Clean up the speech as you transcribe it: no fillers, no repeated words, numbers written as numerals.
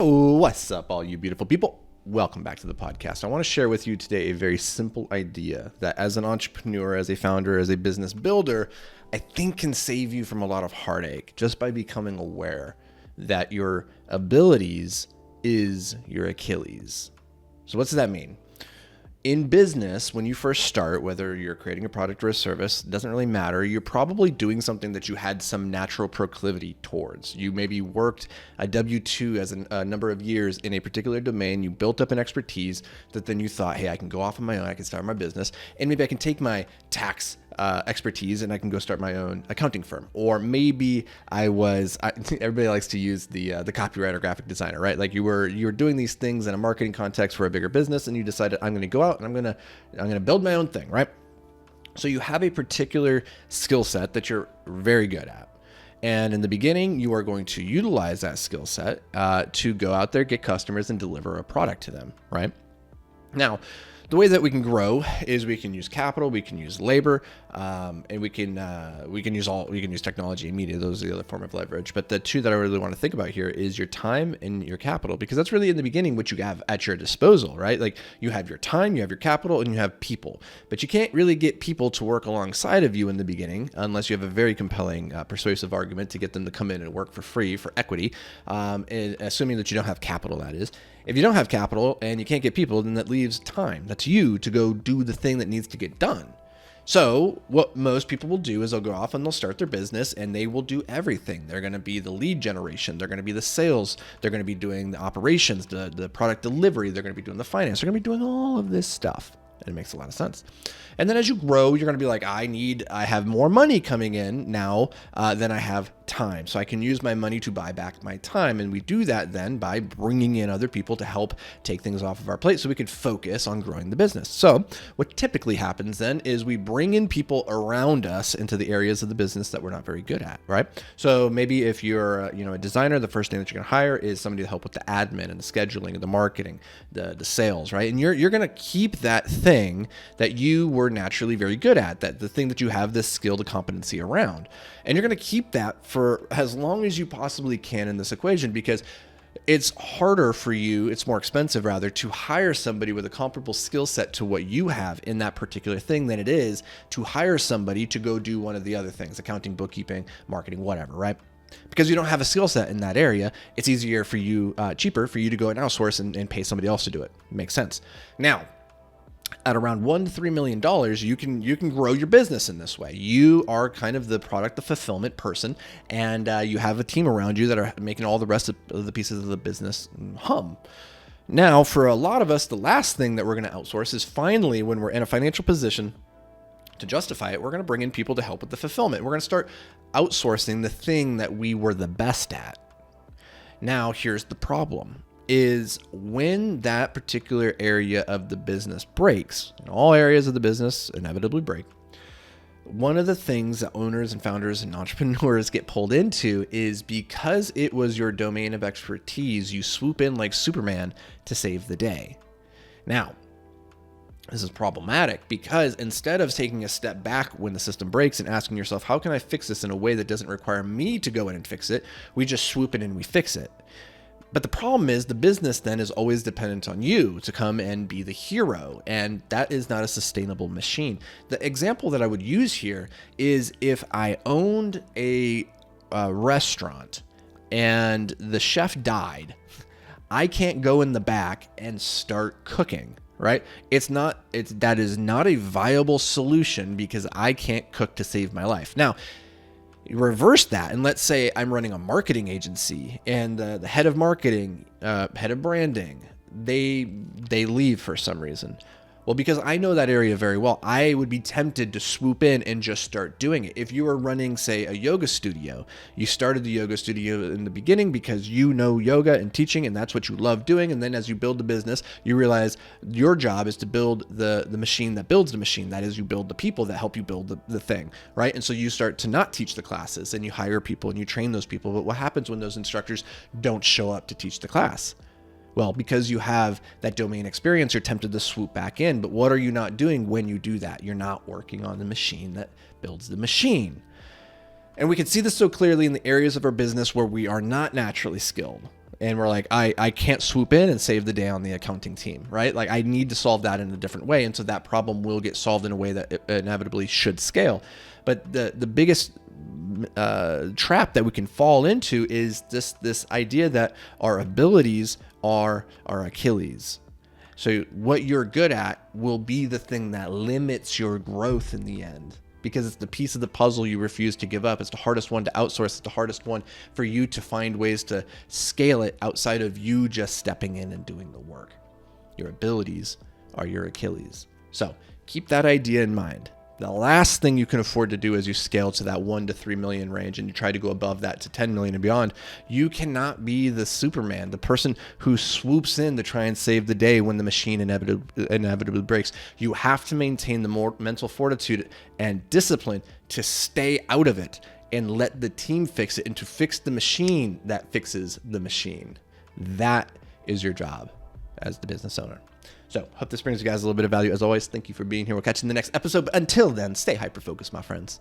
What's up, all you beautiful people? Welcome back to the podcast. I want to share with you today a very simple idea that as an entrepreneur, as a founder, as a business builder, I think can save you from a lot of heartache just by becoming aware that your abilities is your Achilles. So what does that mean? In business, when you first start, whether you're creating a product or a service, it doesn't really matter. You're probably doing something that you had some natural proclivity towards. You maybe worked a W-2 as a number of years in a particular domain. You built up an expertise that then you thought, hey, I can go off on my own. I can start my business, and maybe I can take my tax expertise and I can go start my own accounting firm. Or maybe everybody likes to use the copywriter, graphic designer, right? Like you were doing these things in a marketing context for a bigger business, and you decided I'm going to go out and I'm going to build my own thing, right? So you have a particular skill set that you're very good at. And in the beginning, you are going to utilize that skill set to go out there, get customers, and deliver a product to them, right? Now, the way that we can grow is we can use capital, we can use labor, and we can use technology and media. Those are the other form of leverage. But the two that I really want to think about here is your time and your capital, because that's really in the beginning what you have at your disposal, right? Like you have your time, you have your capital, and you have people. But you can't really get people to work alongside of you in the beginning unless you have a very compelling, persuasive argument to get them to come in and work for free for equity, and assuming that you don't have capital, that is. If you don't have capital and you can't get people, then that leaves time. That's you to go do the thing that needs to get done. So what most people will do is they'll go off and they'll start their business and they will do everything. They're going to be the lead generation. They're going to be the sales. They're going to be doing the operations, the product delivery. They're going to be doing the finance. They're going to be doing all of this stuff. And it makes a lot of sense. And then as you grow, you're going to be like, I have more money coming in now than I have time. So I can use my money to buy back my time. And we do that then by bringing in other people to help take things off of our plate so we can focus on growing the business. So what typically happens then is we bring in people around us into the areas of the business that we're not very good at, right? So maybe if you're a designer, the first thing that you're going to hire is somebody to help with the admin and the scheduling and the marketing, the sales, right? And you're going to keep that thing that you were naturally very good at, that the thing that you have this skill to competency around. And you're going to keep that for as long as you possibly can in this equation, because it's harder for you, it's more expensive rather, to hire somebody with a comparable skill set to what you have in that particular thing than it is to hire somebody to go do one of the other things, accounting, bookkeeping, marketing, whatever, right? Because you don't have a skill set in that area, it's easier for you, cheaper for you to go and outsource and pay somebody else to do it. Makes sense. Now, at around $1 to $3 million, you can grow your business in this way. You are kind of the product, the fulfillment person, and you have a team around you that are making all the rest of the pieces of the business hum. Now, for a lot of us, the last thing that we're going to outsource is finally when we're in a financial position to justify it, we're going to bring in people to help with the fulfillment. We're going to start outsourcing the thing that we were the best at. Now, here's the problem. Is when that particular area of the business breaks, and all areas of the business inevitably break, one of the things that owners and founders and entrepreneurs get pulled into is because it was your domain of expertise, you swoop in like Superman to save the day. Now, this is problematic because instead of taking a step back when the system breaks and asking yourself, how can I fix this in a way that doesn't require me to go in and fix it, we just swoop in and we fix it. But the problem is the business then is always dependent on you to come and be the hero, and that is not a sustainable machine. The example that I would use here is if I owned a restaurant and the chef died, I can't go in the back and start cooking, right? That is not a viable solution because I can't cook to save my life. Now, you reverse that, and let's say I'm running a marketing agency, and the head of marketing, head of branding, they leave for some reason. Well, because I know that area very well, I would be tempted to swoop in and just start doing it. If you were running, say, a yoga studio, you started the yoga studio in the beginning because you know yoga and teaching, and that's what you love doing. And then as you build the business, you realize your job is to build the machine that builds the machine. That is, you build the people that help you build the thing, right? And so you start to not teach the classes, and you hire people and you train those people. But what happens when those instructors don't show up to teach the class? Well, because you have that domain experience, you're tempted to swoop back in. But what are you not doing when you do that? You're not working on the machine that builds the machine. And we can see this so clearly in the areas of our business where we are not naturally skilled. and we're like, I can't swoop in and save the day on the accounting team, right? Like I need to solve that in a different way. And so that problem will get solved in a way that it inevitably should scale. But the biggest trap that we can fall into is this idea that our abilities are our Achilles. So what you're good at will be the thing that limits your growth in the end, because it's the piece of the puzzle you refuse to give up. It's the hardest one to outsource. It's the hardest one for you to find ways to scale it outside of you just stepping in and doing the work. Your abilities are your Achilles. So keep that idea in mind. The last thing you can afford to do as you scale to that 1 to 3 million range and you try to go above that to 10 million and beyond, you cannot be the Superman, the person who swoops in to try and save the day when the machine inevitably breaks. You have to maintain the more mental fortitude and discipline to stay out of it and let the team fix it, and to fix the machine that fixes the machine. That is your job as the business owner. So hope this brings you guys a little bit of value. As always, thank you for being here. We'll catch you in the next episode. But until then, stay hyper-focused, my friends.